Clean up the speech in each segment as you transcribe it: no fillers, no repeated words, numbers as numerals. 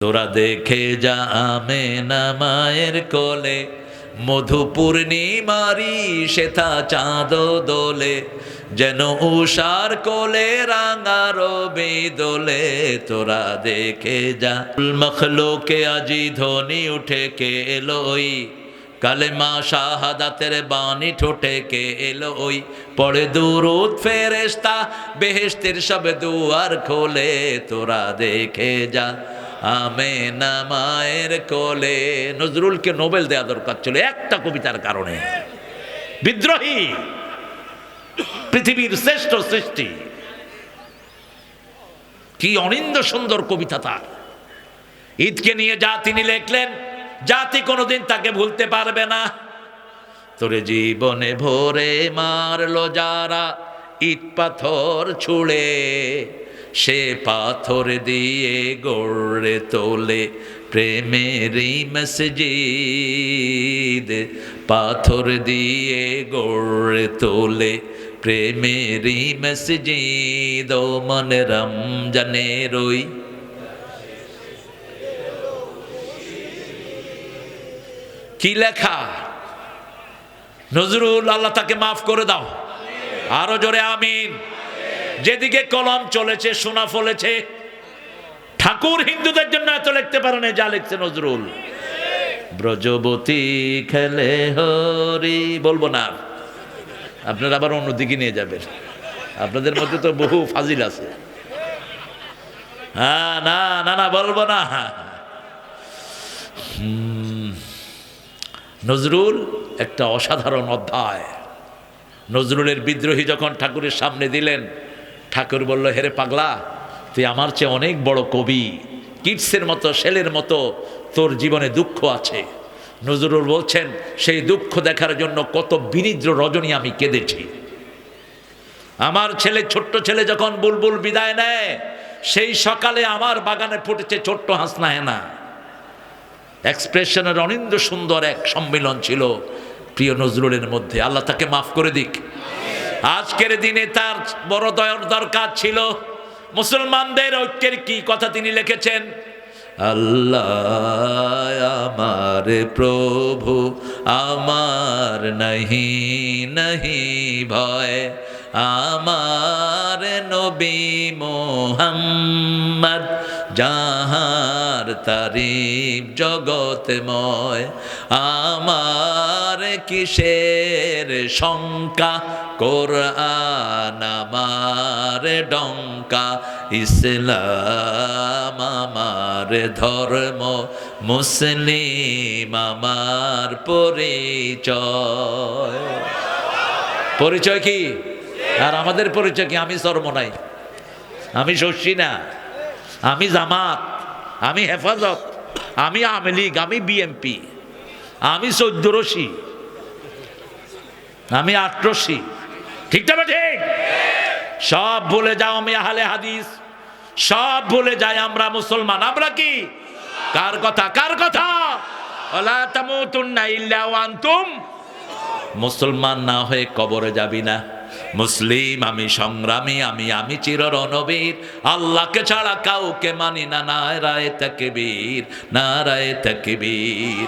তোরা দেখে যা আমেনা মায়ের কোলে, মধু পূর্ণিমারি সেথা চাঁদ দোলে, যেন উষার কোলে রাঙা রবি দোলে। তোরা দেখে যা মখলুকে আজি ধ্বনি উঠে কে এলো ওই, কালেমা শাহাদাতের বাণী ঠোঁটে কে এলো ওই, পড়ে দুরূদ ফেরেশতা বেহেশতের সব দুয়ার খোলে। তোরা দেখে যা আমেনা মায়ের কোলে। নজরুলকে নোবেল দেয়া দরকার ছিল একটা কবিতার কারণে। বিদ্রোহী, পৃথিবীর শ্রেষ্ঠ সৃষ্টি, কি অনিন্দ সুন্দর কবিতা তার। ঈদকে নিয়ে যা তিনি লিখলেন, জাতি কোনোদিন তাকে ভুলতে পারবে না। তোরে জীবনে ভোরে মারলো যারা ইট পাথর ছুঁড়ে, সে পাথর দিয়ে গড়ে তোলে প্রেমেরই মসজিদ, পাথর দিয়ে গড়ে তোলে প্রেমেরই মসজিদ। ও মন রমজানের ওই কি লেখা, নজরুল, আল্লাহ তাকে মাফ করে দাও। আরো জোরে আমিন। যেদিকে কলম চলেছে সোনা ফলেছে। ঠাকুর হিন্দুদের জন্য এত লিখতে পারে না যা লিখছে নজরুল। ব্রজবতী খেলে হরি, বলবো না, আপনারা আবার অন্যদিকে নিয়ে যাবেন। আপনাদের মধ্যে তো বহু ফাজিল আছে। হ্যাঁ, না না না, বলবো না। নজরুল একটা অসাধারণ অধ্যায়। নজরুলের বিদ্রোহী যখন ঠাকুরের সামনে দিলেন, ঠাকুর বলল, হেরে পাগলা, তুই আমার চেয়ে অনেক বড় কবি, কিটসের মতো, শেলের মতো তোর জীবনে দুঃখ আছে। নজরুল বলছেন, সেই দুঃখ দেখার জন্য কত বিনিদ্র রজনী আমি কেঁদেছি। আমার ছেলে, ছোট্ট ছেলে যখন বুলবুল বিদায় নেয়, সেই সকালে আমার বাগানে ফুটেছে ছোট্ট হাসনা হেনা। এক্সপ্রেশনের অনিন্দ সুন্দর এক সম্মিলন ছিল প্রিয় নজরুলের মধ্যে। আল্লাহ তাকে মাফ করে দিক। আজকের দিনে তার বড় দয়ার দরকার ছিল। মুসলমানদের ঐক্যের কি কথা তিনি লিখেছেন, আল্লাহ আমার প্রভু, আমার নাহি নাহি ভয়, আমার নবী মোহাম্মদ যাহার তারিফ জগতময়, আমার কিসের শঙ্কা, কোরআন আমার ডঙ্কা, ইসলাম আমার ধর্ম, মুসলিম আমার পরিচয়। পরিচয় কি? আর আমাদের পরিচয় কি? আমি সরমনাই, আমি শশী না, আমি জামাত, আমি হেফাজত, আমি আওয়ামী লীগ, আমি বিএমপি, আমি 14রশি, আমি 8রশি। ঠিক না ঠিক? সব ভুলে যাও আমি আহলে হাদিস, সব ভুলে যাই আমরা মুসলমান। আমরা কি? কার কথা? কার কথা? ওয়ালা তামুতুন্না ইল্লা ওয়া আনতুম। মুসলমান না হয়ে কবরে যাবি না। মুসলিম আমি, সংগ্রামী আমি, আমি চির রণবীর, আল্লাহকে ছাড়া কাউকে মানি না। নারায়ে তাকবীর, নারায়ে তাকবীর।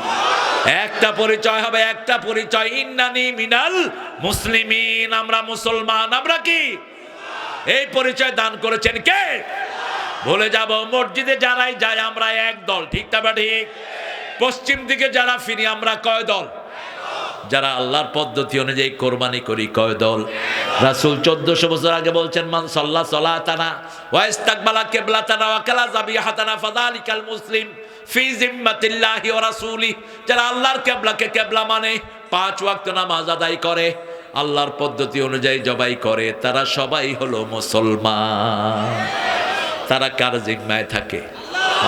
একটা পরিচয় হবে, একটা পরিচয়, ইন্নানি মিনাল মুসলিমিন, আমরা মুসলমান। আমরা কি? এই পরিচয় দান করেছেন কে? ভুলে যাব। মসজিদে যারাই যায় আমরা এক দল, ঠিক না ঠিক? পশ্চিম দিকে যারা ফিরি আমরা কয় দল? যারা আল্লাহর পদ্ধতি অনুযায়ী কোরবানি করি কয় দল? রাসূল 1400 বছর আগে বলছেন, মান সাল্লা সালাতানা ওয়া ইস্তাকবালা কিবলাতানা ওয়া কালা যাবিহাতানা ফাযালিকাল মুসলিম ফি জিম্মাতিল্লাহি ওয়া রাসূলি। যারা আল্লাহর কিবলাকে কিবলা মানে, 5 ওয়াক্ত নামাজ আদায় করে, আল্লাহর পদ্ধতি অনুযায়ী জবাই করে, তারা সবাই হলো মুসলমান। তারা কার জিম্মায় থাকে?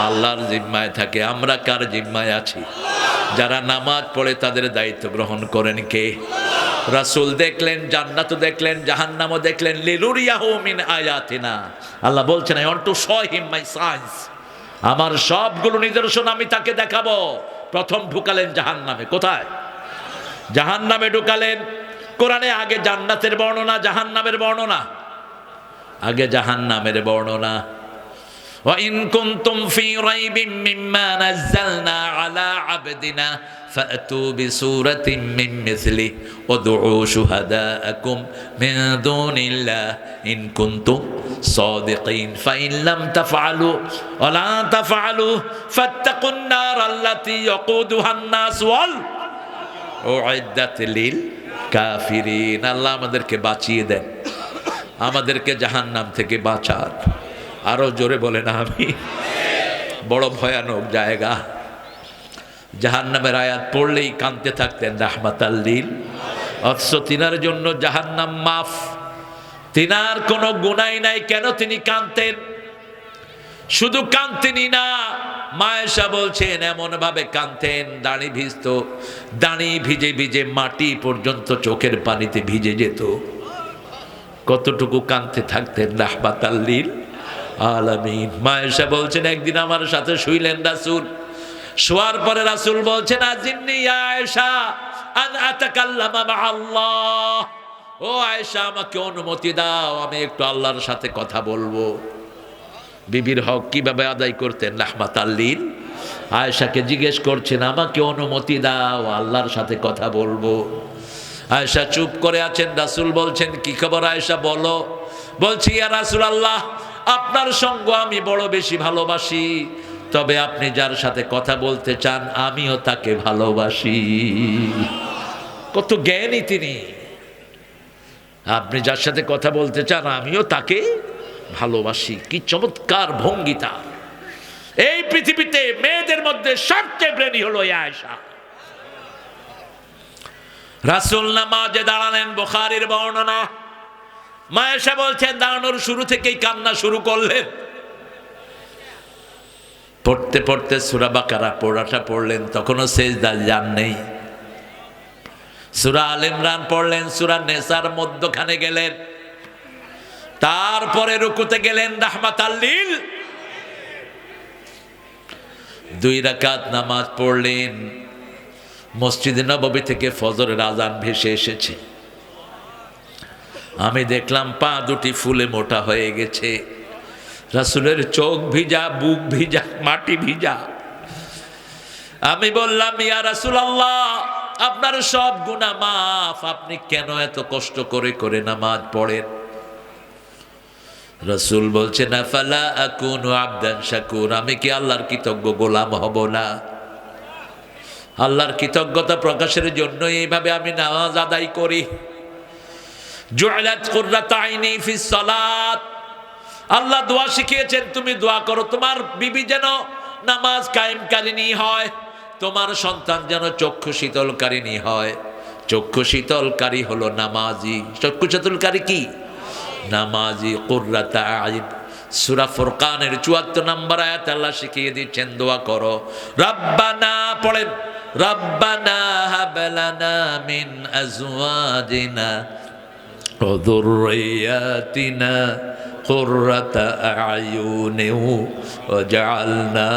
আল্লাহর জিম্মায় থাকে। আমরা কার জিম্মায় আছি? যারা নামাজ পড়ে তাদের দায়িত্ব গ্রহণ করেন কে? রাসূল দেখলেন, জান্নাত দেখলেন, জাহান্নামও দেখলেন। লিনুরিয়াহু মিন আয়াতিনা। আল্লাহ বলছেন, I want to show him my science. আমার সবগুলো নিদর্শন আমি তাকে দেখাবো। প্রথম ঢুকালেন জাহান্নামে। কোথায়? জাহান্নামে ঢুকালেন। কোরআনে আগে জান্নাতের বর্ণনা, জাহান্নামের বর্ণনা। আগে জাহান্নামের বর্ণনা। وإن كنتم في ريب مما نزلنا على عبدنا فأتوا بسورة من مثله وادعوا شهداءكم من دون الله إن كنتم صادقين فإن لم تفعلوا ولا تفعلوا فاتقوا النار التي يقودها الناس والأعدت للكافرين আল্লাহ আমাদেরকে বাঁচিয়ে দেন, আমাদেরকে জাহান্নাম থেকে বাঁচান। আরো জোরে বলেন আমি। বড় ভয়ানক জায়গা। জাহান্নামের আয়াত পড়লেই কাঁদতে থাকতেন রাহমাতাল লিল, অথচ তিনার জন্য জাহান্নাম মাফ, তিনার কোনো গুনাহ নাই, কেন তিনি কাঁদতেন? শুধু কাঁদতেনই না, মায়েশা বলছেন এমন ভাবে কাঁদতেন দাড়ি ভিজত, দাড়ি ভিজে ভিজে মাটি পর্যন্ত চোখের পানিতে ভিজে যেত। কতটুকু কাঁদতে থাকতেন রাহমাতাল লিল আলামিন। মায়েশা বলছেন একদিন আমার সাথে শুইলেন রাসূল, শোয়ার পরে রাসূল বলছেন আজিন্নি ইয়া আয়েশা আন আতাকাল্লামা মা আল্লাহ, ও আয়েশা আমাকে অনুমতি দাও আমি একটু আল্লাহর সাথে কথা বলবো। বিবির হক কিভাবে আদায় করতেন রাহমাতাল লিল। আয়েশাকে জিজ্ঞেস করছেন আমাকে অনুমতি দাও আল্লাহর সাথে কথা বলবো। আয়েশা চুপ করে আছেন, রাসূল বলছেন কি খবর আয়েশা বলো। বলছি ইয়া রাসূলুল্লাহ আপনার সঙ্গ আমি বড় বেশি ভালোবাসি, তবে আপনি যার সাথে কথা বলতে চান আমিও তাকে ভালোবাসি। কত জ্ঞানী তিনি। আপনি যার সাথে কথা বলতে চান আমিও তাকে ভালোবাসি। কি চমৎকার ভঙ্গিতা। এই পৃথিবীতে মেয়েদের মধ্যে সবচেয়ে ব্রেনি হলো আয়েশা। রাসূল নামাজে দাঁড়ালেন, বুখারীর বর্ণনা। মায়েশা বলছেন দাঁড়ানোর শুরু থেকেই কান্না শুরু করলেন। পড়তে পড়তে সূরা বাকারা পড়াটা পড়লেন, তখনও সেজদায় যান নেই। সূরা আলে ইমরান পড়লেন, সূরা নেসার মধ্যখানে গেলেন, তারপরে রুকুতে গেলেন রাহমাতাল লিল। 2 রাকাত নামাজ পড়লেন। মসজিদে নববী থেকে ফজরের আজান ভেসে এসেছে। আমি দেখলাম পা দুটি ফুলে মোটা হয়ে গেছে, রাসূলের চোখ ভিজা, বুক ভিজা, মাটি ভিজা। আমি বললাম ইয়া রাসূলুল্লাহ আপনার সব গুনাহ মাফ, আপনি কেন এত কষ্ট করে করে নামাজ পড়েন? রাসূল বলছেন আফালা আকুনু আবদান শাকুর, আমি কি আল্লাহর কৃতজ্ঞ গোলাম হব না? আল্লাহর কৃতজ্ঞতা প্রকাশের জন্য এইভাবে আমি নামাজ আদায় করি। জুইলাত কুররাতু আইনি ফিস সালাত, আল্লাহ দোয়া শিখিয়েছেন তুমি দোয়া করো তোমার বিবি যেন নামাজ কায়েমকারিনী হয়, তোমার সন্তান যেন চক্ষু শীতলকারিনী হয়। চক্ষু শীতলকারী হলো নামাজি। চক্ষু শীতলকারী কি? নামাজি। কুররাতু আইন, সূরা ফুরকানের 74 নম্বর আয়াত আল্লাহ শিখিয়ে দিচ্ছেন দোয়া করো। রব্বানা পড়েন, রব্বানা হাব লানা মিন আজওয়াজিনা ওয়া যুররিয়াতিনা কুররাতা আয়ুনি ওয়াজআলনা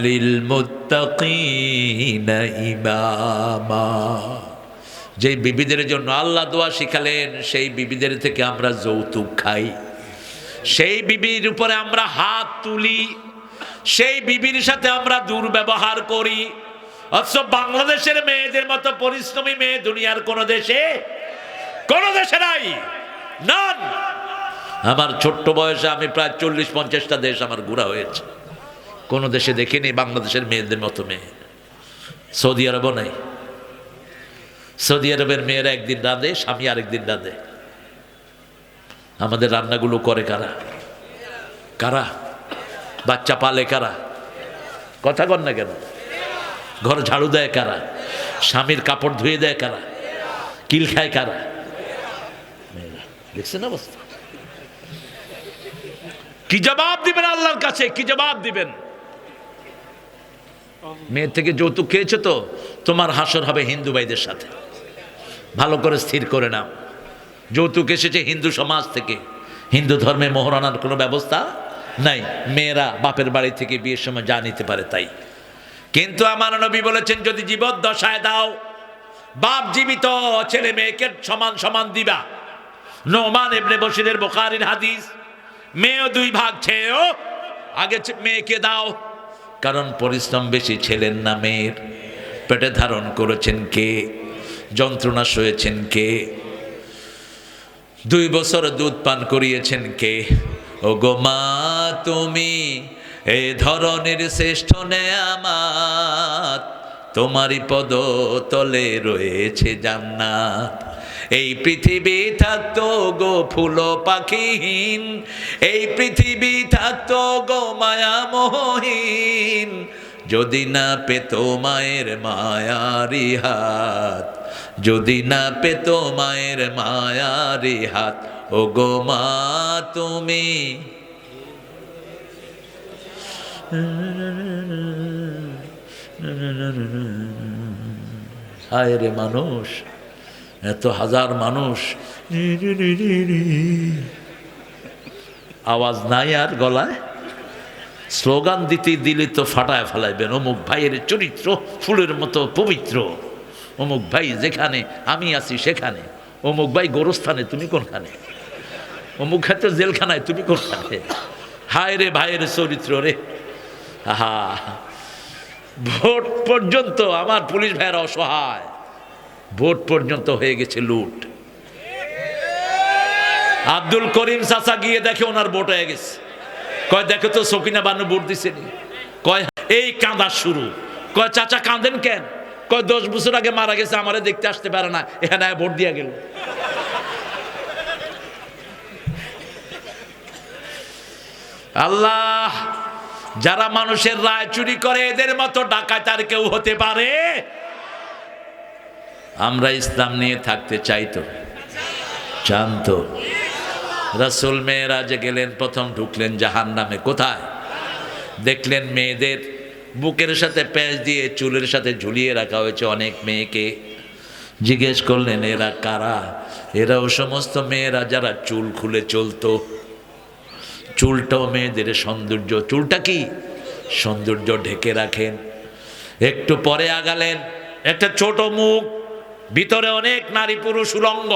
লিল মুত্তাকিনা ইমামা। যেই বিবিদের জন্য আল্লাহ দোয়া শিখালেন সেই বিবিদের থেকে আমরা যৌতুক খাই, সেই বিবির উপরে আমরা হাত তুলি, সেই বিবির সাথে আমরা দুর্ব্যবহার করি। অথচ বাংলাদেশের মেয়েদের মতো পরিশ্রমী মেয়ে দুনিয়ার কোন দেশে নাই, নান। আমার ছোট্ট বয়সে আমি প্রায় 40-50টা দেশ আমার ঘোরা হয়েছে, কোন দেশে দেখিনি বাংলাদেশের মেয়েদের মতো মেয়ে। সৌদি আরবও নাই। সৌদি আরবের মেয়েরা একদিন রাঁধে, স্বামী আরেকদিন রাঁধে। আমাদের রান্নাগুলো করে কারা? কারা? বাচ্চা পালে কারা? কথা কর না কেন? ঘর ঝাড়ু দেয় কারা? স্বামীর কাপড় ধুয়ে দেয় কারা? কিল খায় কারা? দেখছেন অবস্থা। কি জবাব দিবেন আল্লাহর কাছে? কি জবাব দিবেন? মেয়ের থেকে যৌতুক খেয়েছো তো তোমার হাসর হবে হিন্দু ভাইদের সাথে। ভালো করে স্থির করে নাও। যৌতুক এসেছে হিন্দু সমাজ থেকে। হিন্দু ধর্মে মোহরানার কোনো ব্যবস্থা নাই। মেয়েরা বাপের বাড়ি থেকে বিয়ের সময় যা নিতে পারে তাই। কিন্তু আমার নবী বলেছেন যদি জীবদ্দশায় দাও, বাপ জীবিত, ছেলে মেয়েকে সমান সমান দিবা। নোমান ইবনে বশিরের বুখারীর হাদিস। মেয়েও 2 ভাগ, ছেলেও আগে মেয়েকে দাও, কারণ পরিশ্রম বেশি ছেলের না মেয়ের? পেটে ধারণ করেছেন কে? যন্ত্রণা সয়েছেন কে? 2 বছর দুধ পান করিয়েছেন কে? ও গো মা, তুমি এ ধরনের শ্রেষ্ঠ নেয়ামত, তোমারই পদ তলে রয়েছে জান্নাত। এই পৃথিবী থাকতো গো ফুল পাখিহীন, এই পৃথিবী থাকতো গো মায়ামোহীন, যদি না পেত মায়ের মায়ারি হাত, যদি না পেত মায়ের মায়ারি হাত। ও গো মা, তুমি হায় রে মানুষ, এত হাজার মানুষ, আওয়াজ নাই আর গলায়, স্লোগান দিতে দিলে তো ফাটায় ফেলাইবেন। অমুক ভাইয়ের চরিত্র ফুলের মতো পবিত্র, অমুক ভাই যেখানে আমি আছি সেখানে, অমুক ভাই গোরস্থানে তুমি কোনখানে, অমুক ক্ষেত্রে জেলখানায় তুমি কোনখানে। হায় রে ভাইয়ের চরিত্র রে। আহা, ভোট পর্যন্ত আমার পুলিশ ভাইয়ের অসহায়, ভোট পর্যন্ত হয়ে গেছে লুট। আব্দুল করিম চাচা গিয়ে দেখে ওনার ভোট হয়ে গেছে, কয় দেখো তো সকিনা বানু ভোট দিছে নি? কয় এই কাঁদা শুরু। কয় চাচা কাঁদেন কেন? কয় 10 বছর আগে মারা গেছে, আমারে দেখতে আসতে পারে না, এখানে ভোট দিয়া গেল। আল্লাহ, যারা মানুষের রায় চুরি করে এদের মতো ডাকাত আর কেউ হতে পারে? আমরা ইসলাম নিয়ে থাকতে চাই তো, চান তো? রাসূল মেরাজে গেলেন, প্রথম ঢুকলেন জাহান্নামে। কোথায়? দেখলেন মেয়েদের বুকের সাথে প্যাঁচ দিয়ে চুলের সাথে ঝুলিয়ে রাখা হয়েছে অনেক মেয়েকে। জিজ্ঞেস করলেন এরা কারা? এরা ও সমস্ত মেয়েরা যারা চুল খুলে চলতো। চুলটাও মেয়েদের সৌন্দর্য। চুলটা কি সৌন্দর্য ঢেকে রাখেন। একটু পরে আগালেন, একটা ছোট মুখ, ভিতরে অনেক নারী পুরুষ উলঙ্গ,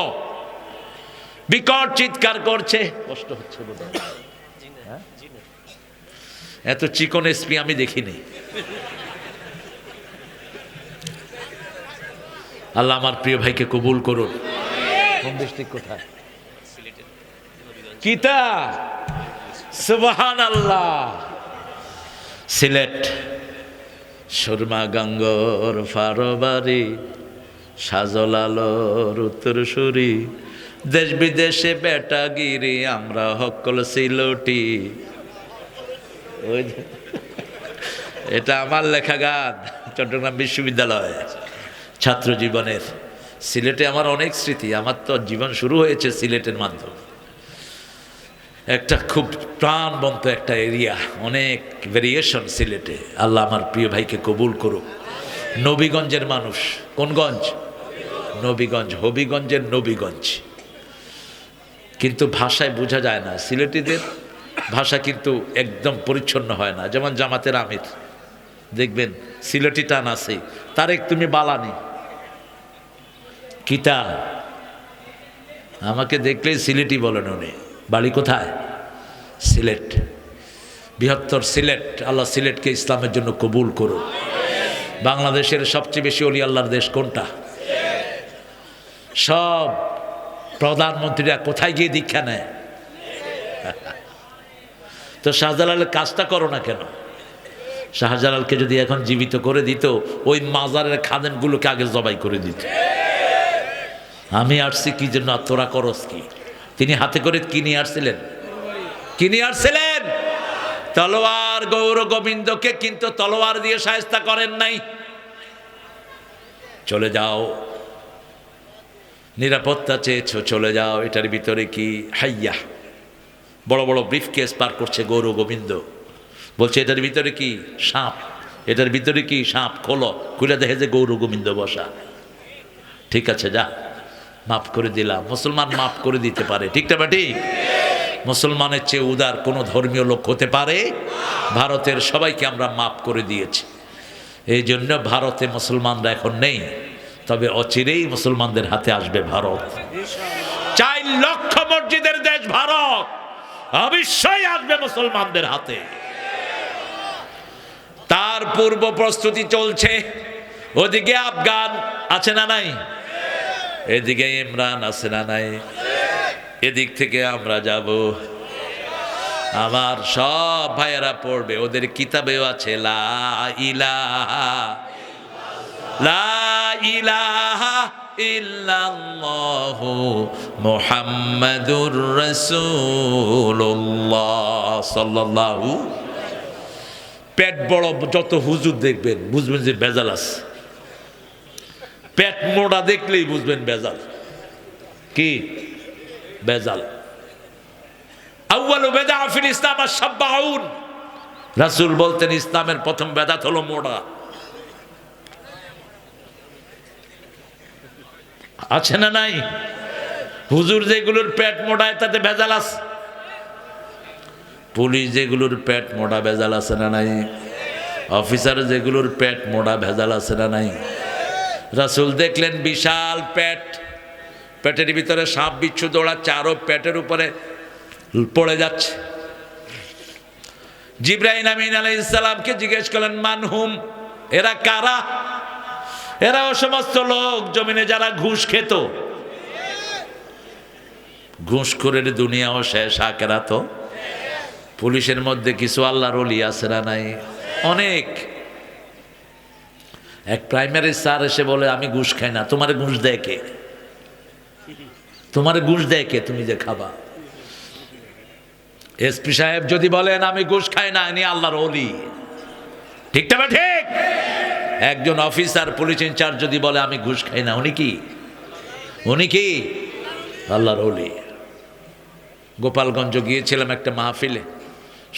বিকট চিৎকার করছে। কষ্ট হচ্ছে বোধহয়, এত চিকন এসপি আমি দেখিনি। আল্লাহ আমার প্রিয় ভাইকে কবুল করুন। কোন ডিস্ট্রিক্ট? কোথায়? কিতা? সুবহানাল্লাহ। সিলেট। সুরমা গঙ্গর ফারবারি, সাজল আলোর উত্তরসূরি, দেশ বিদেশে বেটাগিরি, আমরা হকল সিলটি। এটা আমার লেখা গান, চট্টগ্রাম বিশ্ববিদ্যালয় ছাত্র জীবনের। সিলেটে আমার অনেক স্মৃতি। আমার তো জীবন শুরু হয়েছে সিলেটের মাধ্যমে। একটা খুব প্রাণবন্ত একটা এরিয়া, অনেক ভেরিয়েশন সিলেটে। আল্লাহ আমার প্রিয় ভাইকে কবুল করুক। নবীগঞ্জের মানুষ। কোন গঞ্জ? নবীগঞ্জ। হবিগঞ্জের নবীগঞ্জ। কিন্তু ভাষায় বোঝা যায় না, সিলেটিদের ভাষা কিন্তু একদম পরিচ্ছন্ন হয় না। যেমন জামাতের আমির দেখবেন সিলেটি টান আছে। তারেক তুমি বালানি কিতা? আমাকে দেখলেই সিলেটি বলেন উনি। বাড়ি কোথায়? সিলেট। বৃহত্তর সিলেট। আল্লাহ সিলেটকে ইসলামের জন্য কবুল করুন। বাংলাদেশের সবচেয়ে বেশি ওলি আল্লাহর দেশ কোনটা? সব প্রধানমন্ত্রীরা কোথায় গিয়ে দীক্ষা নেয়? তো শাহজালালের কাজটা করো না কেন? শাহজালালকে যদি এখন জীবিত করে দিত, ওই মাজারের খাদেমগুলোকে আগে জবাই করে দিত। আমি আসছি কি জন্য, তোরা করস কি? তিনি হাতে করে কি নিয়ে আসছিলেন? কি নিয়ে আসছিলেন? তলোয়ার। গৌর গোবিন্দকে কিন্তু তলোয়ার দিয়ে শায়েস্তা করেন নাই। চলে যাও, নিরাপত্তা চেয়েছ, চলে যাও। এটার ভিতরে কি? হাইয়া। বড় বড় ব্রিফকেস পার করছে গৌর গোবিন্দ, বলছে এটার ভিতরে কি? সাপ। এটার ভিতরে কি? সাপ। খোলো। খুলে দেখে যে গৌর গোবিন্দ বসা। ঠিক আছে, যা, মাফ করে দিলাম। মুসলমান মাফ করে দিতে পারে, ঠিক না ঠিক? মুসলমানের চেয়ে উদার কোনো ধর্মীয় লোক হতে পারে? ভারতের সবাইকে আমরা মাফ করে দিয়েছি। এই জন্য ভারতে মুসলমানরা এখন নেই, তবে অচিরেই মুসলমানদের হাতে আসবে ভারত। 4 লক্ষ মসজিদের দেশ ভারত, অবশ্যই আসবে মুসলমানদের হাতে। পূর্ব প্রস্তুতি চলছে, ওদিকে আফগান আছে না নাই, এদিকে ইমরান আছে না নাই, এদিক থেকে আমরা যাব। আমার সব ভাইয়েরা পড়বে, ওদের কিতাবেও আছে লা ইলাহা লা ইলাহা ইল্লাল্লাহু মুহাম্মাদুর রাসূলুল্লাহ সাল্লাল্লাহু। পেট বড় যত হুজুর দেখবেন বুঝবেন যে ভেজাল আছে, পেট মোটা দেখলেই বুঝবেন ভেজাল। কি ভেজাল? আউয়ালু বিদআ ফিল ইসলাম আশ-শাব্বাউন, রাসূল বলতেন ইসলামের প্রথম বেদাত হলো মোটা। আছে না নাই? হুজুর যেগুলোর পেট মোটায় তাতে ভেজাল আছে, পুলিশ যেগুলোর পেট মোটা ভেজাল আছে না নাই, অফিসার যেগুলোর পেট মোটা ভেজাল আছে না নাই। রাসূল দেখলেন বিশাল পেট, পেটের ভিতরে সাপ বিচ্ছু দৌড়াচ্ছে, আরো পেটের উপরে পড়ে যাচ্ছে। জিবরাইল আমিন আলাইহিস সালামকে জিজ্ঞেস করলেন মানহুম, এরা কারা? এরা ও সমস্ত লোক জমিনে যারা ঘুষ খেত। ঘুষখোরের দুনিয়াও শেষ, আখিরাত। পুলিশের মধ্যে কিছু আল্লাহর ওলি আছে না নাই? অনেক। এক প্রাইমারি স্যার এসে বলে আমি ঘুষ খাই না। তোমারে ঘুষ দেয় কে? তোমারে ঘুষ দেয় কে? তুমি যে খাবা। এসপি সাহেব যদি বলেন আমি ঘুষ খাই না, ইনি আল্লাহর ওলি। ঠিক না ঠিক? একজন অফিসার পুলিশ ইনচার্জ যদি বলে আমি ঘুষ খাই না, উনি কি? উনি কি? আল্লাহর ওলি। গোপালগঞ্জ গিয়েছিলাম একটা মাহফিলে,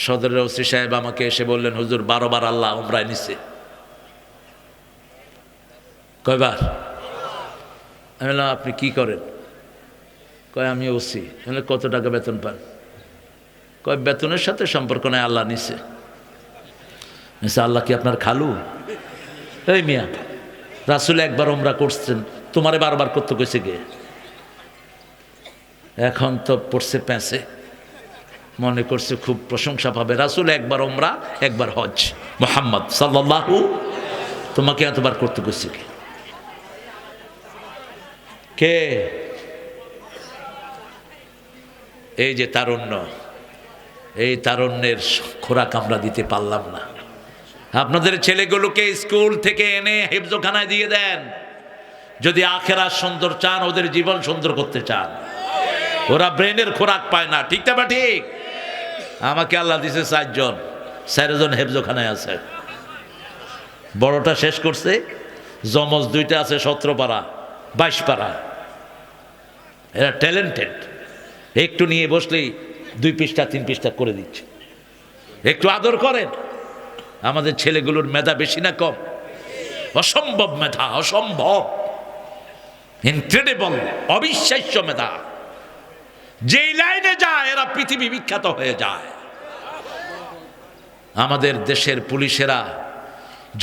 সদরের ওসি সাহেব আমাকে এসে বললেন হুজুর 12 বার আল্লাহ উমরায় নিছে। কয়বার? আমি বললাম আপনি কি করেন? কয় আমি ওসি। কত টাকা বেতন পান? কয় বেতনের সাথে সম্পর্ক নাই, আল্লাহ নিছে। আল্লাহ কি আপনার খালু? এই মিয়া, রাসূল একবার উমরা করছেন, তোমারে বারবার করতে কইছে কে? এখন তো পড়ছে প্যাঁচে, মনে করছে খুব প্রশংসা পাবে। রাসূল একবার উমরা একবার হজ, মুহাম্মদ সাল্লাল্লাহু, তোমাকে এতবার করতে কইছে কে? কে? এই যে তারুণ্য, এই তারুণ্যের খোরাক আমরা দিতে পারলাম না। আপনাদের ছেলেগুলোকে স্কুল থেকে এনে হিফজখানায় দিয়ে দেন, যদি আখেরাত সুন্দর চান, ওদের জীবন সুন্দর করতে চান। ওরা ব্রেনের খোরাক পায় না। ঠিক না? ঠিক। আমাকে আল্লাহ দিছে 4 জন, 4 জন হিফজখানায় আছে। বড়টা শেষ করছে, জমজ 2টা আছে 17 পারা 22 পারা। এরা ট্যালেন্টেড, একটু নিয়ে বসলেই 2 পৃষ্ঠা 3 পৃষ্ঠা করে দিচ্ছে। একটু আদর করেন। আমাদের ছেলেগুলোর মেধা বেশি না কম? অসম্ভব মেধা, অসম্ভব, ইনক্রেডিবল, অবিশ্বাস্য মেধা। যেই লাইনে যায় এরা পৃথিবী বিখ্যাত হয়ে যায়। আমাদের দেশের পুলিশেরা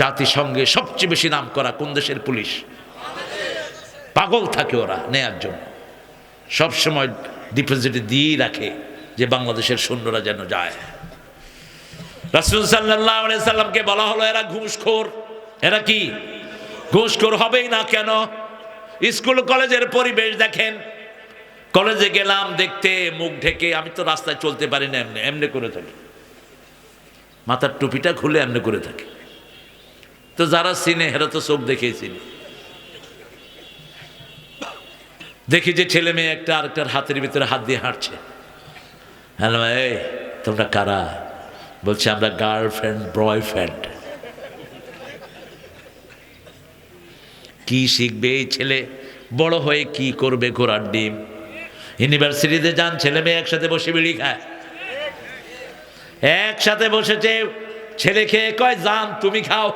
জাতিসংঘে সবচেয়ে বেশি নাম করা কোন দেশের পুলিশ? পাগল থাকে ওরা নেয়ার জন্য, সবসময় ডিপোজিট দিয়েই রাখে যে বাংলাদেশের সৈন্যরা যেন যায়। রাসূল সাল্লাল্লাহু আলাইহি সাল্লামকে বলা হলো এরা ঘুষখোর। এরা কি? ঘুষখোর হবেই না কেন? স্কুল কলেজের পরিবেশ দেখেন। কলেজে গেলাম দেখতে, মুখ ঢেকে, আমি তো রাস্তায় চলতে পারি না, এমনি এমনি করে থাকি, মাথার টুপিটা খুলে এমনি করে থাকি। তো যারা চিনে এরা তো চোখ দেখেই চিনে। দেখি যে ছেলে মেয়ে একটা আরেকটার হাতের ভিতরে হাত দিয়ে হাঁটছে। হ্যালো, এই তোমরা কারা? বলছে আমরা গার্লফ্রেন্ড বয়ফ্রেন্ড। কি শিখবে এই ছেলে? বড় হয়ে কি করবে? ঘোড়ার ডিম। ইউনিভার্সিটিতে যান, ছেলে মেয়ে একসাথে বসে বিড়ি খায়, একসাথে বসেছে। ছেলে খেয়ে কয় যান তুমি খাও।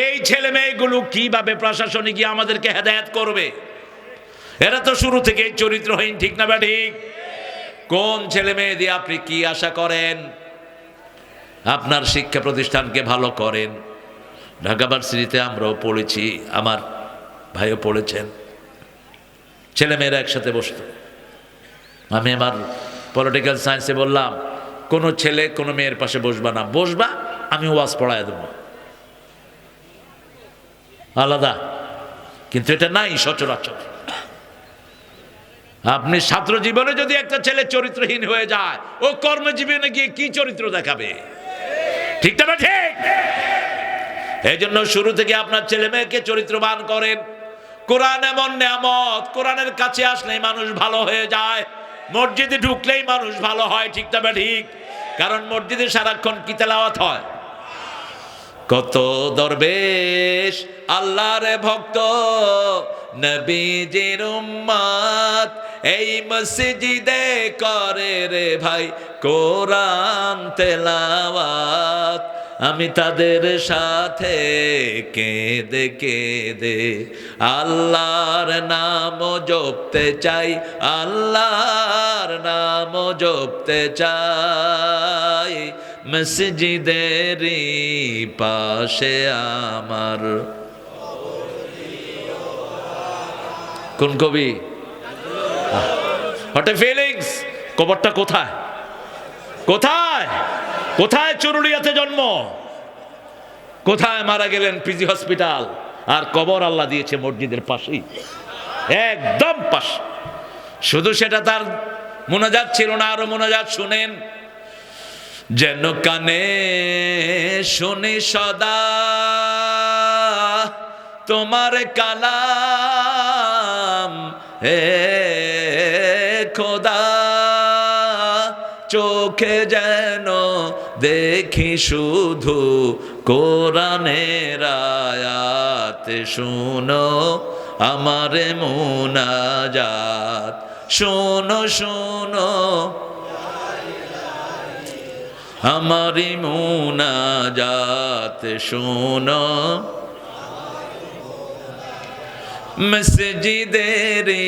এই ছেলে মেয়েগুলো কিভাবে প্রশাসনে গিয়ে আমাদেরকে হেদায়েত করবে? এরা তো শুরু থেকেই চরিত্রহীন। ঠিক না? ঠিক। কোন ছেলে মেয়ে দিয়ে আপনি কি আশা করেন? আপনার শিক্ষা প্রতিষ্ঠানকে ভালো করেন। ঢাকা ভার্সিটিতে আমরাও পড়েছি, আমার ভাইও পড়েছেন। ছেলেমেয়েরা একসাথে বসতো। আমি আমার পলিটিক্যাল সায়েন্সে বললাম কোনো ছেলে কোনো মেয়ের পাশে বসবা না, বসবা আমি ওয়াজ পড়ায় দেবো, আলাদা। কিন্তু এটা নাই সচরাচর। আপনি ছাত্র জীবনে যদি একটা ছেলে চরিত্রহীন হয়ে যায়, ও কর্মজীবনে গিয়ে কি চরিত্র দেখাবে? ঠিক না ঠিক? এই জন্য শুরু থেকে আপনার ছেলে মেয়েকে চরিত্রবান করেন। কোরআন এমন নেয়ামত, কোরআনের কাছে আসলেই মানুষ ভালো হয়ে যায়, মসজিদে ঢুকলেই মানুষ ভালো হয়। ঠিক না ঠিক? কারণ মসজিদে সারাক্ষণ কি তেলাওয়াত হয়? কত দরবেশ আল্লাহর ভক্ত নবীজির উম্মত এই মসজিদে করে রে ভাই কোরআন তেলাওয়াত। আমি তাদের সাথে কেঁদে কেঁদে আল্লাহর নাম জপতে চাই, আল্লাহর নাম জপতে চাই। মসজিদেরই পাশে আমার। কোন কবি? What a feelings. কবরটা কোথায়? কোথায়? কোথায় চুরুলিয়াতে জন্ম, কোথায় মারা গেলেন পিজি হসপিটাল, আর কবর আল্লাহ দিয়েছে মসজিদের পাশেই, একদম পাশে। শুধু সেটা তার মোনাজাত ছিল না, আরো মোনাজাত শুনেন। যেন কানে শুনি সদা তোমার কালাম, হে খোদা চোখে যেন দেখি শুধু কোরআনের আয়াত। শুনো আমার মুনাজাত, শোনো শোনো আমারি মুনাজাত, শোনো। মসজিদেরি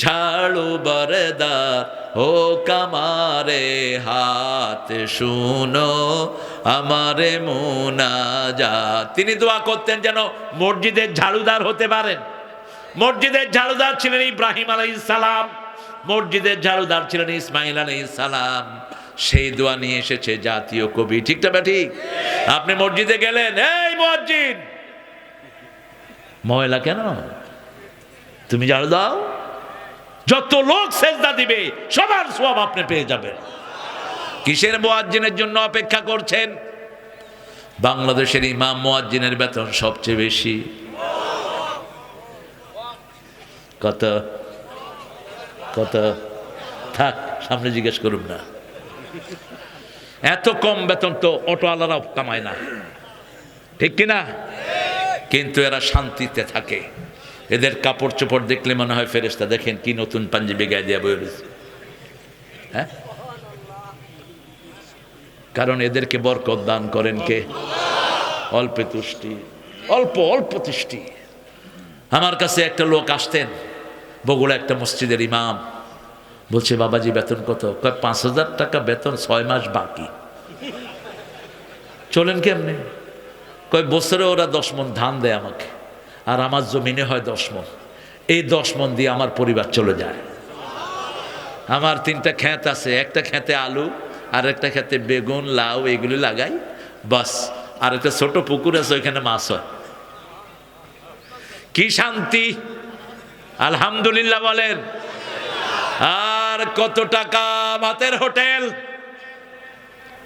ঝাড়ু বরদার ও কামারে হাত, শুনো আমারে মুনাজাত। তিনি দোয়া করতেন যেন মসজিদের ঝাড়ুদার হতে পারেন। মসজিদের ঝাড়ুদার ছিলেন ইব্রাহিম আলাইহিস সালাম, মসজিদের ঝাড়ুদার ছিলেন ইসমাইল আলাইহিস সালাম। সেই দোয়া নিয়ে এসেছে জাতীয় কবি। ঠিক না ঠিক? আপনি মসজিদে গেলেন, এই মুয়াজ্জিন ময়লা কেন, তুমি ঝাড়ু দাও। যত লোক সেজদা দিবে সবার সওয়াব আপনি পেয়ে যাবেন। কিসের মুয়াজ্জিনের জন্য অপেক্ষা করছেন? বাংলাদেশের ইমাম মুয়াজ্জিনের বেতন সবচেয়ে বেশি। কত? কত? থাক, সামনে জিজ্ঞেস করুন না। এত কম বেতন তো অটোওয়ালারাও কামায় না, ঠিক কিনা? কিন্তু এরা শান্তিতে থাকে। এদের কাপড় চোপড় দেখলে মনে হয় ফেরেশতা। দেখেন কি নতুন পাঞ্জাবি গায়ে দিয়ে বয়ে রয়েছে, হ্যাঁ? কারণ এদেরকে বরকত দান করেন কে? অল্পে তুষ্টি, অল্প অল্প তুষ্টি। আমার কাছে একটা লোক আসতেন, বগুড়া একটা মসজিদের ইমাম। বলছে, বাবাজি বেতন কত? কয় ৫,০০০ টাকা বেতন, ৬ মাস বাকি। চলেন কেমনে? কয় বছরে ওরা 10 মণ ধান দেয় আমাকে, আর আমার জমিনে হয় 10 মণ। এই 10 মণ দিয়ে আমার পরিবার চলে যায়। আমার 3টা ক্ষেত আছে, একটা ক্ষেতে আলু, আর একটা ক্ষেতে বেগুন লাউ এগুলি লাগাই, বাস। আর একটা ছোট পুকুর আছে, ওইখানে মাছ হয়। কি শান্তি! আলহামদুলিল্লাহ বলেন। আর কত টাকা ভাতের হোটেল,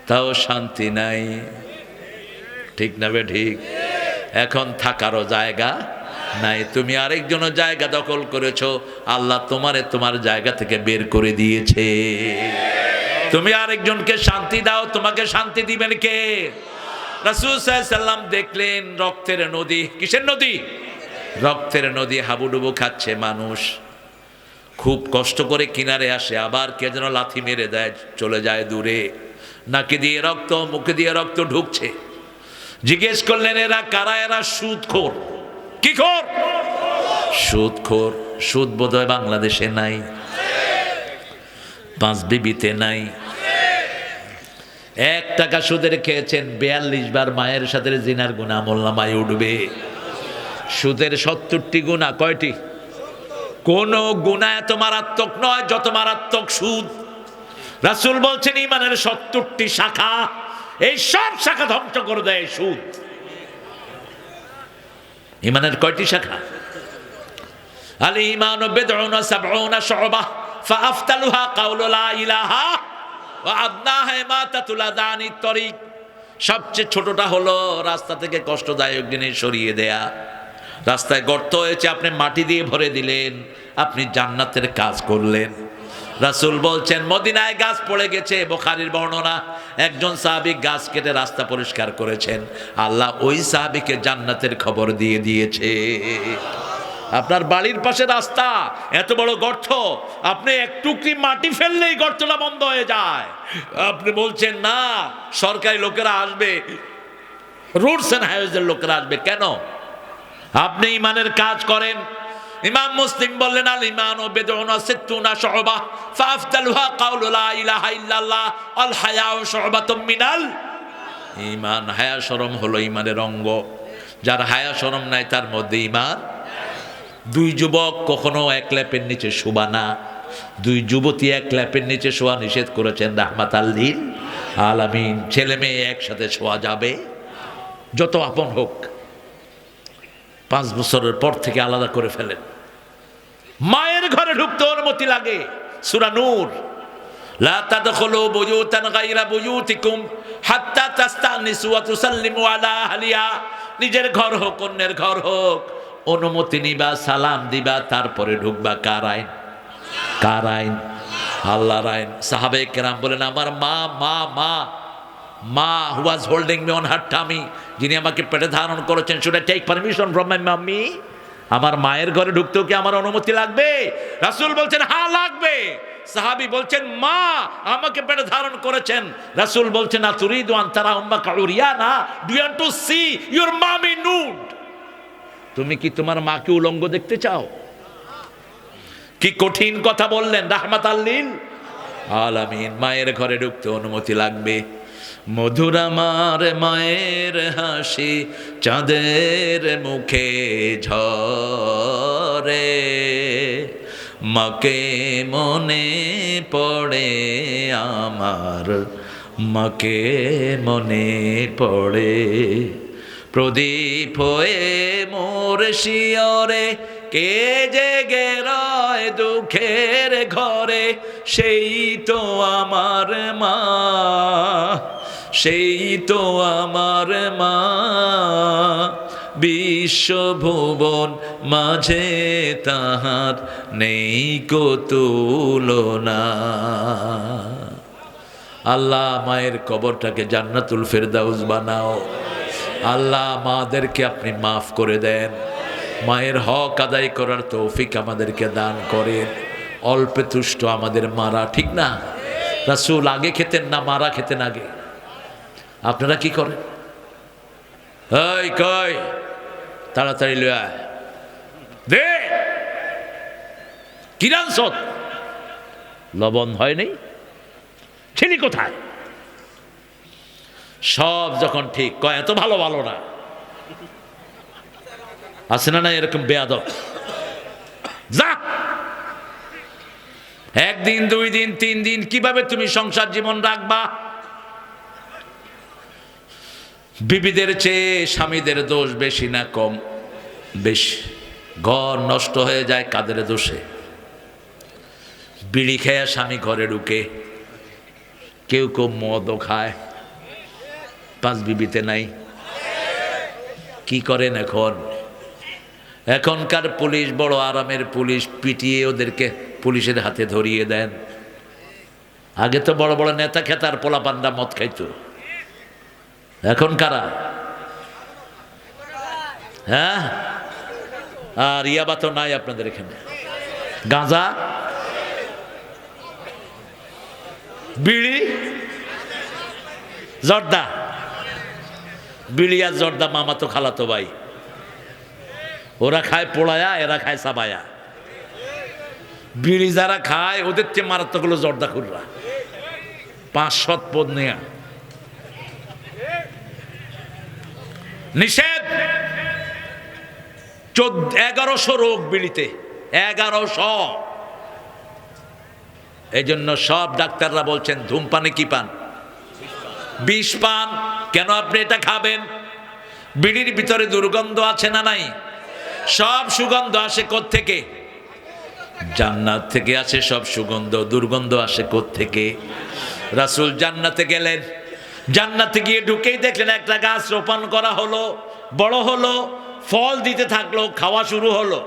তাও শান্তি নাই। ঠিক না বে ঠিক? এখন থাকারও জায়গা নাই। তুমি আরেকজনের জায়গা দখল করেছো, আল্লাহ তোমারে তোমার জায়গা থেকে বের করে দিয়েছে। তুমি আরেকজনকে শান্তি দাও, তোমাকে শান্তি দিবেন কে? রাসূল সাল্লাল্লাহু আলাইহি সাল্লাম দেখলেন রক্তের নদী। কিসের নদী? রক্তের নদী। হাবুডুবু খাচ্ছে মানুষ, খুব কষ্ট করে কিনারে আসে, আবার কে যেন লাথি মেরে দেয়, চলে যায় দূরে। নাকে দিয়ে রক্ত, মুখে দিয়ে রক্ত ঢুকছে। জিজ্ঞেস করলেন, এরা কারা? এরা সুদখোর। কি খোর? সুদখোর। সুদ বোধহয় বাংলাদেশে নাই, পাঁচ বিবিতে নাই। 1 টাকা সুদের খেয়েছেন, 42 বার মায়ের সাথে জিনার গুনাহ আমলনামায় উঠবে। সুদের 70টি গুনাহ। কয়টি? কোন গুনাহ এত মারাত্মক নয় যত মারাত্মক সুদ। রাসূল বলছেন ঈমানের ৭০টি শাখা, এই সব শাখা ধ্বংস করে দেয় সুদ। ঈমানের কয়টি শাখা? আল ঈমানু বিদউন ওয়া সাবউনা শু'বাহ ফাআফতালুহা কাউলু লা ইলাহা ওয়া আদনাহা ইমাতাতুল আযানিত তরিক। সবচেয়ে ছোটটা হলো রাস্তা থেকে কষ্টদায়ক জিনিস সরিয়ে দেয়া। রাস্তায় গর্ত হয়েছে, আপনি মাটি দিয়ে ভরে দিলেন, আপনি জান্নাতের কাজ করলেন। রাসূল বলছেন মদিনায় গাছ পড়ে গেছে, বুখারীর বর্ণনা, একজন সাহাবী গাছ কেটে রাস্তা পরিষ্কার করেছেন, আল্লাহ ওই সাহাবীকে জান্নাতের খবর দিয়ে দিয়েছে। আপনার বাড়ির পাশে রাস্তা, এত বড় গর্ত, আপনি এক টুকরি মাটি ফেললেই গর্তটা বন্ধ হয়ে যায়। আপনি বলছেন না সরকারি লোকেরা আসবে, রোডস এন্ড হাইওয়েজের লোকেরা আসবে, কেন? আপনি ঈমানের কাজ করেন। ইমাম মুসলিম বললেন আল ঈমানু বিদউন ওয়া সিত্তুনা শু'বাহ ফাআফদালুহা কাউলু লা ইলাহা ইল্লাল্লাহ আল হায়াউ শু'বাতুম মিনাল ঈমান। হায়া শরম হলো ঈমানের অঙ্গ। যার হায়া শরম নাই তার মধ্যে ঈমান। দুই যুবক কখনো এক ল্যাপের নিচে শোবা না, দুই যুবতী এক ল্যাপের নিচে শোয়া নিষেধ করেছেন রাহমাতাল লিল আলামিন। ছেলে মেয়ে একসাথে শোয়া যাবে, যত আপন হোক, 5 বছরের পর থেকে আলাদা করে ফেলেন। মায়ের ঘরে ঢুকতে অনুমতি লাগে, সূরা নূর, লা তাদখুলু বুয়ুতান গায়রা বুয়ুতিকুম হাত্তা তাস্তানিসু ওয়া তুসাল্লিমু আলা আহলিহা। নিজের ঘর হোক অন্যের ঘর হোক, অনুমতি নিবা, সালাম দিবা, তারপরে ঢুকবা। কার আইন? কার আইন? আল্লাহর আইন। সাহাবায়ে কেরাম বলেন আমার মা মা মা মা who was holding me on her tummy, যিনি আমাকে পেটে ধারণ করেছেন, should I take permission from my mommy? আমার মায়ের ঘরে ঢুকতেও কি আমার অনুমতি লাগবে? রাসূল বলছেন হ্যাঁ লাগবে। সাহাবী বলছেন মা আমাকে পেটে ধারণ করেছেন, রাসূল বলছেন না তুরিদু আন তারা উম্মাকা উরিয়ানা, do you want to see your mommy nude? তুমি কি তোমার মাকে উলঙ্গ দেখতে চাও? কি কঠিন কথা বললেন রাহমাতাল লিল আলামিন। মায়ের ঘরে ঢুকতে অনুমতি লাগবে। মধুর আমার মায়ের হাসি চাঁদের মুখে ঝরে, মাকে মনে পড়ে আমার, মাকে মনে পড়ে। প্রদীপ হয়ে মোর শিয়রে কে জেগে রয় দুঃখের ঘরে, সেই তো আমার মা, সেই তো আমার মা। বিশ্বভুবন মাঝে তাহার নেই কো তুলনা। আল্লাহ মায়ের কবরটাকে জান্নাতুল ফেরদাউস বানাও। আল্লাহ মাদেরকে আপনি মাফ করে দেন, মায়ের হক আদায় করার তৌফিক আমাদেরকে দান করেন। অল্পে তুষ্ট আমাদের মারা, ঠিক না? রাসূল আগে খেতেন না, মারা খেতেন আগে। আপনারা কি করেন? এই কই তাড়াতাড়ি লয়া দে, কিরান সত লবণ হয় নাই, ছেলে কোথায়? সব যখন ঠিক কয় এত ভালো ভালো না, আছে না না এরকম বেয়াদব? যা, একদিন 2 দিন 3 দিন কিভাবে তুমি সংসার জীবন রাখবা? বিবিদের চেয়ে স্বামীদের দোষ বেশি না কম? বেশি। ঘর নষ্ট হয়ে যায় কাদের দোষে? বিড়ি খেয়ে স্বামী ঘরে ঢুকে, কেউ কেউ মদও খায়, 5 বিবিতে নাই। কি করেন এখন? এখনকার পুলিশ বড় আরামের পুলিশ, পিটিয়ে ওদেরকে পুলিশের হাতে ধরিয়ে দেন। আগে তো বড় বড় নেতা খেতার পোলাপান্ডা মদ খাইতো, এখন কারা? হ্যাঁ, আর ইয়াবা তো নাই আপনাদের এখানে। গাঁজা, বিড়ি, জর্দা। বিড়ি আর জর্দা মামা তো খালাতো ভাই, ওরা খায় পোড়ায়া, এরা খায় সাবায়া। বিড়ি যারা খায় ওদের চেয়ে মারাত্মক হলো জর্দা খুররা, 5 পদ নেয়া নিষেধ। 1100 রোগ বিড়িতে, 1100। এই জন্য সব ডাক্তাররা বলছেন ধূমপানে কি পান? বিষ পান। কেন আপনি এটা খাবেন? বিড়ির ভিতরে দুর্গন্ধ আছে না নাই? সব সুগন্ধ আসে কোত্থেকে? জান্নাত থেকে আসে সব সুগন্ধ। দুর্গন্ধ আসে কোত্থেকে? রাসূল জান্নাতে গেলেন, জান্নাতে গিয়ে ঢুকেই দেখলেন একটা গাছ রোপণ করা হলো, বড় হলো, ফল দিতে থাকলো, খাওয়া শুরু হলো।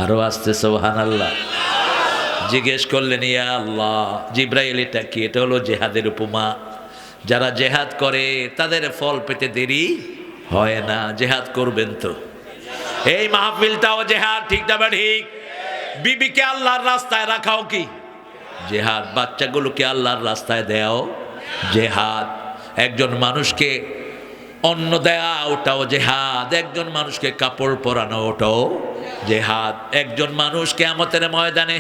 আরো আসতে সুবহানাল্লাহ। জিজ্ঞেস করলেন, ইয়া আল্লাহ, জিব্রাইল এটা কি? এটা হলো জেহাদের উপমা। যারা জেহাদ করে তাদের ফল পেতে দেরি হয় না। জেহাদ করবেন তো? এই মাহফিলটাও জেহাদ, ঠিক না ঠিক? বিবিকে আল্লাহর রাস্তায় রাখাও কি জেহাদ? বাচ্চাগুলোকে আল্লাহর রাস্তায় দেও জেহাদ। একজন মানুষকে অন্ন দেয়া ওটাও জেহাদ। একজন মানুষকে কাপড় পরানো ওটাও জেহাদ। একজন মানুষ কিয়ামতের ময়দানে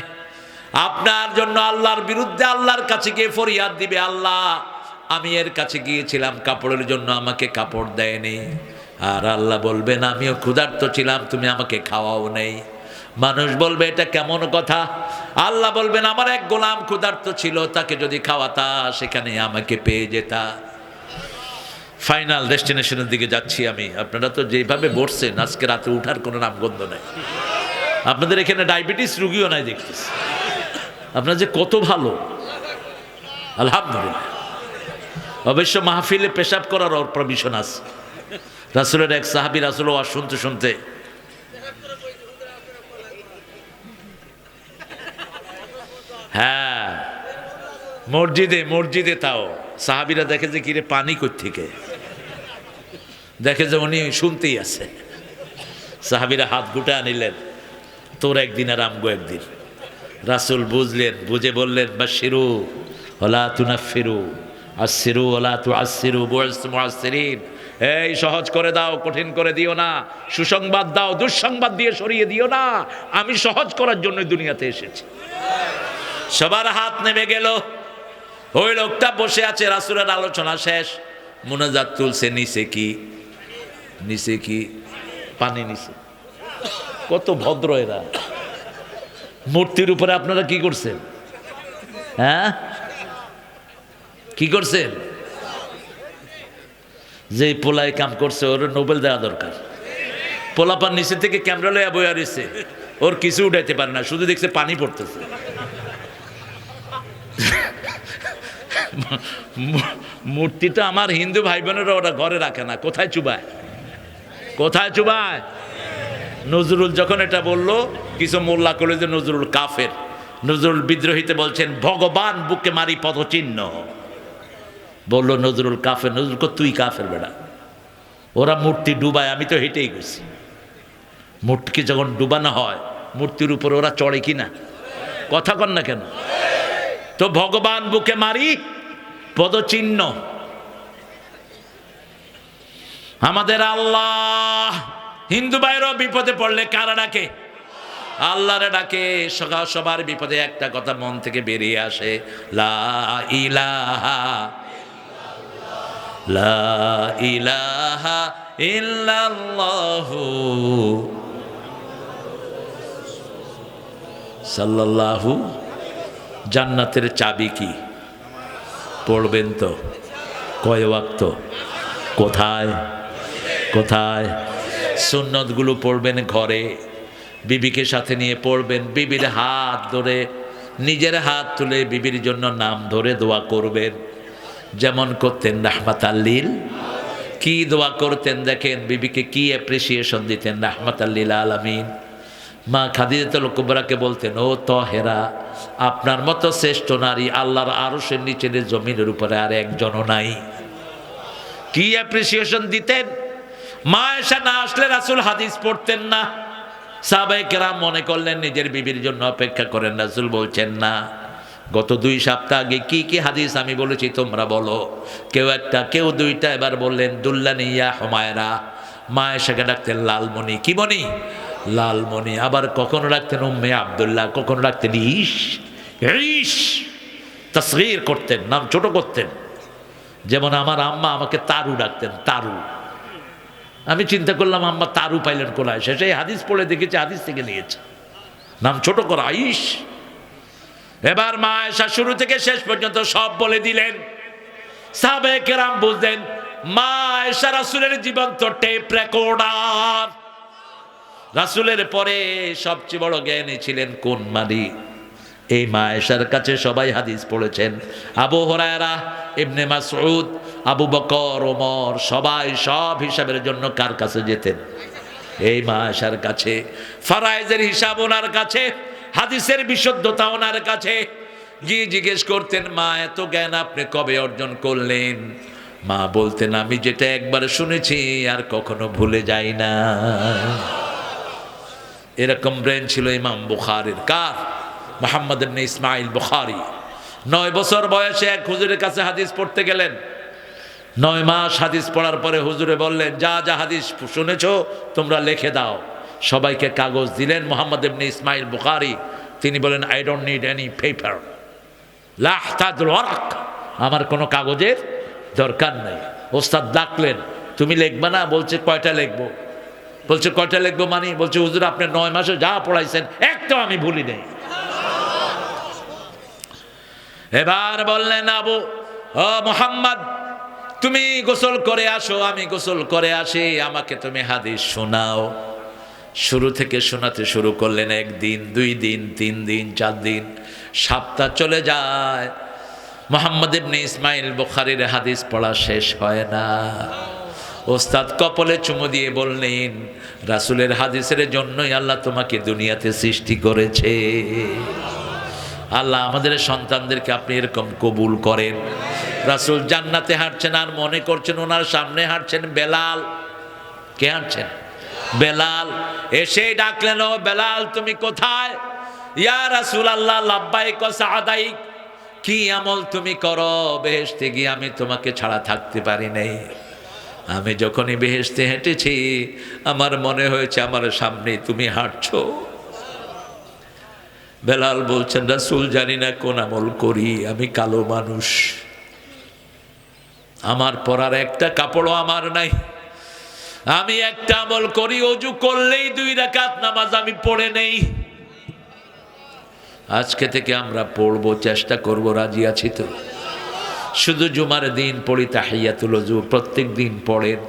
আপনার জন্য আল্লাহর বিরুদ্ধে আল্লাহর কাছে গিয়ে ফরিয়াদ দিবে, আল্লাহ আমি এর কাছে গিয়েছিলাম কাপড়ের জন্য, আমাকে কাপড় দেয়নি। আর আল্লাহ বলবেন আমিও ক্ষুধার্ত ছিলাম, তুমি আমাকে খাওয়াও নেই। মানুষ বলবে এটা কেমন কথা? আল্লাহ বলবেন আমার এক গোলাম ক্ষুধার্ত ছিল, তাকে যদি খাওয়াতা সেখানে আমাকে পেয়ে যেতা। ফাইনাল ডেস্টিনেশনের দিকে যাচ্ছি আমি। আপনারা তো যেভাবে বসছেন আজকে রাতে উঠার কোনো নামগন্ধ নাই। আপনাদের এখানে ডায়াবেটিস রুগীও নাই দেখতেছি। আপনার যে কত ভালো, আলহামদুলিল্লাহ। অবশ্য মাহফিলে পেশাব করার ওর পারমিশন আছে। রাসূলের এক সাহাবী রাসূল ওয়াজ শুনতে শুনতে হ্যাঁ মসজিদে তাও সাহাবীরা দেখে যে কিরে পানি কোত্থেকে, দেখে যে উনি শুনতেই আছে। সাহাবীরা হাত গুটা নিলেন, তোর একদিন আর আমগো একদিন। রাসূল বুঝলেন, বুঝে বললেন বাশিরু ওয়ালা তুনাফিরু আসিরু ওয়ালা তুআসিরু বুইসতু মুআসসিরিন। এই সহজ করে দাও, কঠিন করে দিও না। সুসংবাদ দাও, দুঃসংবাদ দিয়ে সরিয়ে দিও না। আমি সহজ করার জন্য দুনিয়াতে এসেছি। সবার হাত নেমে গেল। ওই লোকটা বসে আছে, রাসূলের আলোচনা শেষ, মুনাজাত তুলছে। নিচে কি পানি নিচে। কত ভদ্র এরা। মূর্তির উপরে আপনারা কি করছেন? হ্যাঁ কি করছেন? যে পোলায় কাম করছে ওর নোবেল দেওয়া দরকার। পোলাপান নিচে থেকে ক্যামেরা লইয়া বইয়া রয়েছে, ওর কিছু উঠাইতে পারে না, শুধু দেখছে পানি পড়তেছে। মূর্তিটা আমার হিন্দু ভাই বোনেরা ওরা ঘরে রাখে না, কোথায় চুবায়? নজরুল যখন এটা বলল, কিছু মোল্লা করলে যে নজরুল কাফের। নজরুল বিদ্রোহীতে বলছেন ভগবান বুকে মারি পদচিহ্ন। বললো নজরুল কাফের। নজরুল তুই কাফের বেড়া। ওরা মূর্তি ডুবায়, আমি তো হেঁটেই গেছি। মূর্তিকে যখন ডুবানো হয় মূর্তির উপর ওরা চড়ে কিনা? কথা কন না কেন? তো ভগবান বুকে মারি পদচিহ্ন। আমাদের আল্লাহ হিন্দু ভাইরাও বিপদে পড়লে কারা ডাকে? আল্লাহরে ডাকে। সবার বিপদে একটা কথা মন থেকে বেরিয়ে আসে, লা ইলাহা ইল্লাল্লাহু সাল্লাল্লাহু। জান্নাতের চাবি কি? পড়বেন তো? কয় ওয়াক্ত? কোথায়? সুন্নতগুলো পড়বেন ঘরে, বিবিকে সাথে নিয়ে পড়বেন। বিবির হাত ধরে, নিজের হাত তুলে বিবির জন্য নাম ধরে দোয়া করবেন, যেমন করতেন রাহমাতাল্লিল। কি দোয়া করতেন দেখেন, বিবিকে কি অ্যাপ্রিসিয়েশন দিতেন, রাহমাতাল্লিল আলামিন। মা খাদিজাতুল কুবরাকে বলতেন, ও তহেরা, আপনার মতো শ্রেষ্ঠ নারী আল্লাহর আরশের নিচে জমিনের উপরে আর একজনও নাই। কি অ্যাপ্রিসিয়েশন দিতেন। মা এসা না আসলে রাসূল হাদিস পড়তেন না। সাহাবায়ে কেরাম মনে করলেন নিজের বিবির জন্য অপেক্ষা করেন। রাসূল বলছেন না, গত 2 সপ্তাহ আগে কি হাদিস আমি বলেছি তোমরা বলো। কেউ একটা, কেউ 2টা। এবার বললেন দুল্লানি ইয়া হুমায়রা। মা এসাকে ডাকতেন লালমণি। কি মণি? লালমণি। আবার কখনো ডাকতেন উম্মে আব্দুল্লাহ, কখনো ডাকতেন ঈশ। তাসগীর করতেন, নাম ছোট করতেন। যেমন আমার আম্মা আমাকে তারু ডাকতেন, তারু। আমি চিন্তা করলাম আম্মা তারু পাইলেন কোথায়? শেষে হাদিস পড়ে দেখেছি, হাদিস থেকে নিয়েছে, নাম ছোট করা ঈশ। এবার মা আয়েশা শুরু থেকে শেষ পর্যন্ত সব বলে দিলেন। সাহাবায়ে কেরাম বুঝলেন মা আয়েশা রাসূলের জীবন্ত টেপ রেকর্ডার। রাসূলের পরে সবচেয়ে বড় জ্ঞানী ছিলেন কোন মানি? এই মা আয়েশার কাছে সবাই হাদিস পড়েছেন। আবু হুরায়রা, ইবনে মাসউদ, আবু বকর, ওমর সবাই সব হিসাবের জন্য কার কাছে যেতেন? এই মা আয়েশার কাছে। ফারায়েজের হিসাব ওনার কাছে, হাদিসের বিশুদ্ধতা ওনার কাছে। গিয়ে জিজ্ঞেস করতেন মা এত জ্ঞান আপনি কবে অর্জন করলেন? মা বলতেন আমি যেটা একবার শুনেছি আর কখনো ভুলে যাই না। এরকম ব্রেন ছিল ইমাম বুখারীর। কার? মুহাম্মদ ইবনে ইসমাইল বুখারী। 9 বছর বয়সে এক হুজুরের কাছে হাদিস পড়তে গেলেন। 9 মাস হাদিস পড়ার পরে হুজুরে বললেন যা যা হাদিস শুনেছো তোমরা লিখে দাও। সবাইকে কাগজ দিলেন। মুহাম্মদ ইবনে ইসমাইল বুখারী তিনি বলেন I don't need any paper, লা আহতাজুল ওয়ারাক, আমার কোনো কাগজের দরকার নেই। ওস্তাদ ডাকলেন তুমি লিখবা না? বলছে কয়টা লিখবো? বলছে কয়টা লিখবো মানে? বলছে হুজুর আপনি 9 মাসে যা পড়াইছেন একটাও আমি ভুলি নেই। এবার বললেন আবু ও মুহাম্মদ তুমি গোসল করে আসো, আমি গোসল করে আসি, আমাকে তুমি হাদিস শোনাও। শুরু থেকে শোনাতে শুরু করলেন। 1 দিন, 2 দিন, 3 দিন, 4 দিন, সপ্তাহ চলে যায়। মুহাম্মদ ইবনে ইসমাইল বুখারীর হাদিস পড়া শেষ হয় না। ওস্তাদ কপালে চুমু দিয়ে বললেন রাসূলের হাদিসের জন্যই আল্লাহ তোমাকে দুনিয়াতে সৃষ্টি করেছে। আল্লাহ আমাদের সন্তানদেরকে আপনি এরকম কবুল করেন। রাসূল জান্নাতে হাঁটছেন আর মনে করছেন ওনার সামনে হাঁটছেন বেলাল। কে হাঁটছেন? বেলাল। এসে ডাকলেন ও বেলাল তুমি কোথায়? ইয়া রাসূলুল্লাহ লাব্বাইক ওয়া সাআদাইক। কি আমল তুমি করো? বেহেশতে গিয়ে আমি তোমাকে ছাড়া থাকতে পারি নাই। আমি যখনই বেহেশতে হেঁটেছি আমার মনে হয়েছে আমার সামনে তুমি হাঁটছো। বেলাল বলছেন রাসূল জানি না কোন আমল করি, আমি কালো মানুষ, আমার পরার একটা কাপড়ও আমার নাই। আমি একটা আমল করি, ওযু করলেই 2 রাকাত নামাজ আমি পড়ে নেই। আজকে থেকে আমরা পড়বো, চেষ্টা করব, রাজি আছি তো? শুধু জুমার দিন পড়ি তাহিয়াতুল ওযু, প্রত্যেক দিন পড়েন।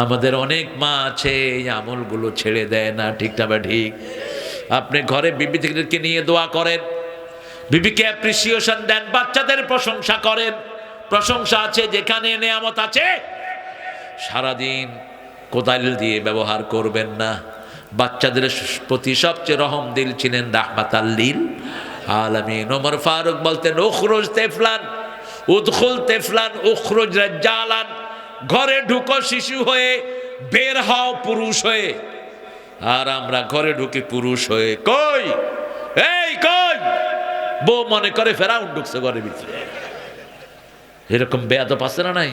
আমাদের অনেক মা আছে এই আমলগুলো ছেড়ে দেয় না, ঠিক না? ঠিক। আপনি ঘরে বিবিদেরকে নিয়ে দোয়া করেন, বিবিকে অ্যাপ্রিসিয়েশন দেন, বাচ্চাদের প্রশংসা করেন। প্রশংসা আছে যেখানে নেয়ামত আছে সারাদিন কোদাল দিয়ে ব্যবহার করবেন না। বাচ্চাদের প্রতি সবচেয়ে রহম দিল ছিলেন রাহমাতাল লিল আলামিন। ওমর ফারুক বলতেন উখরুজ তেফলান উদখুল তেফলান উখরুজ রাজ্জালান। ঘরে ঢুকো শিশু হয়ে, বের হও পুরুষ হয়ে। আর আমরা ঘরে ঢুকি পুরুষ হয়ে। কই এই কই? বউ মনে করে ফেরাউন ঢুকছে ঘরের ভিতরে। এরকম বেয়াদব আছে না নাই?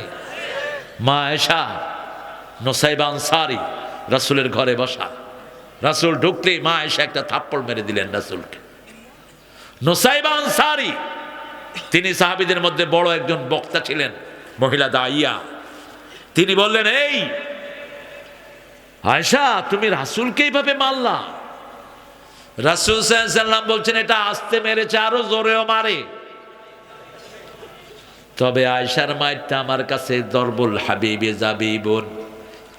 মা আয়েশা নুসাইবা আনসারী রাসূলের ঘরে বসা। রাসূল ঢুকলেই মা আয়েশা একটা থাপ্পড় মেরে দিলেন রাসূলকে। নুসাইবা আনসারী তিনি সাহাবীদের মধ্যে বড় একজন বক্তা ছিলেন, মহিলা দাইয়া। তিনি বললেন এই আয়েশা তুমি রাসূলকে এইভাবে মারলা? রাসূল সাল্লাল্লাহু আলাইহি ওয়াসাল্লাম বলছেন এটা আস্তে মেরেছে, আরো জোরেও মারে। তবে আয়েশার মায়েরটা আমার কাছে দরবুল হাবিবে জাবিবুন,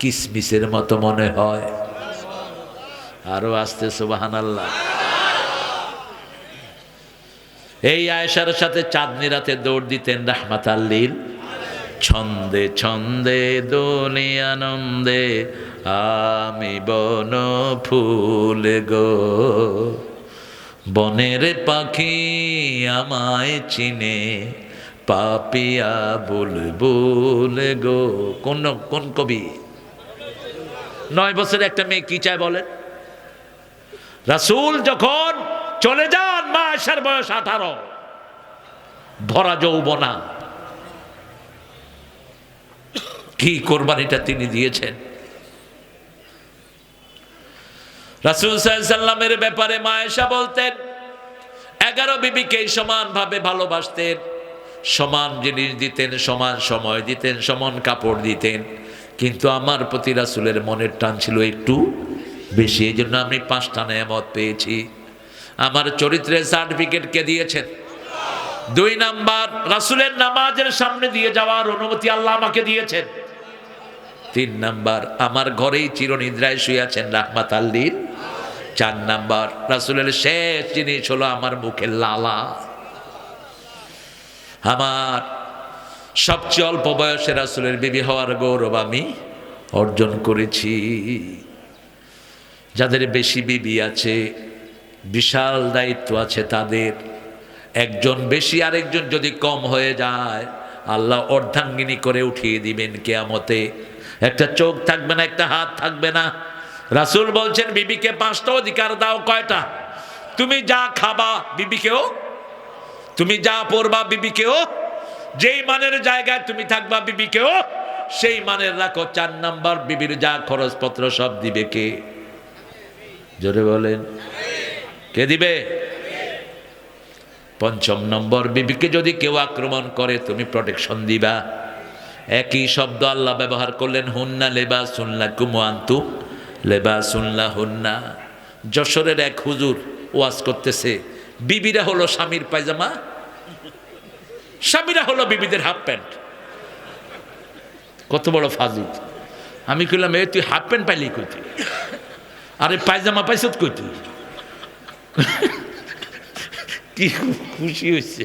কিসমিসের মতো মনে হয়। আরো আস্তে সুবহানাল্লাহ। এই আয়েশার সাথে চাঁদনি রাতে দৌড় দিতেন রাহমাতাল লিল। ছন্দে ছন্দে দোলে আনন্দে আমি বন ফুল গো, বনের পাখি আমায় চিনে পাপিয়া বুলবুল গো। কোন কবি? 9 বছরের একটা মেয়ে কি চায় বলেন? রাসূল যখন চলে যান মা আয়েশার বয়স 18, ভরা যৌবনা। কি কোরবানিটা তিনি দিয়েছেন। রাসূল সাল্লাল্লাহু আলাইহি ওয়াসাল্লামের ব্যাপারে মা আয়েশা বলতেন 11 বিবিকে সমানভাবে ভালোবাসতেন, সমান জিনিস দিতেন, সমান সময় দিতেন, সমান কাপড় দিতেন। কিন্তু আমার প্রতি রাসূলের মনের টান ছিল একটু বেশি। এই জন্য আমি 5টা নেয়ামত পেয়েছি। আমার চরিত্রের সার্টিফিকেট কে দিয়েছেন? 2 নাম্বার, রাসূলের নামাজের সামনে দিয়ে যাওয়ার অনুমতি আল্লাহ আমাকে দিয়েছেন। 3 নাম্বার, আমার ঘরেই চিরনিদ্রায় শুয়ে আছেন রাহমাতাল লিল। 4 নাম্বার, রাসূলের শেষ জিনিস হলো আমার মুখের লালা। আমার সবচেয়ে অল্প বয়সে রাসূলের বিবি হওয়ার গৌরব আমি অর্জন করেছি। যাদের বেশি বিবি আছে, বিশাল দায়িত্ব আছে তাদের। একজন বেশি আরেকজন যদি কম হয়ে যায়, আল্লাহ অর্ধাঙ্গিনী করে উঠিয়ে দিবেন কিয়ামতে। একটা চোখ থাকবে না, একটা হাত থাকবে না। রাসূল বলছেন বিবিকে 5টা অধিকার দাও। কয়টা? তুমি যা খাবা বিবিকেও, তুমি যা পরবা বিবিকেও, যেই মানের জায়গায় তুমি থাকবা বিবিকেও সেই মানের রাখো। 4 নাম্বার, বিবির যা খরচপত্র সব দিবে কে? জোরে বলেন, কে দিবে? 5 নম্বর, বিবিকে যদি কেউ আক্রমণ করে তুমি প্রোটেকশন দিবা। একই শব্দ আল্লাহ ব্যবহার করলেন, হুন্না লিবাসুন লাকুম ওয়া আনতুম লিবাসুন লাহুন্না। যশোরের এক হুজুর ওয়াজ করতেছে, বিবিরা হলো স্বামীর পায়জামা, স্বামীরা হলো বিবিদের হাফ প্যান্ট। কত বড় ফাজিল! আমি কইলাম, এ তুই হাফ প্যান্ট পাইলি কই? তুই আরে পায়জামা পাইছত কই? তুই কি খুশি হয়েছে।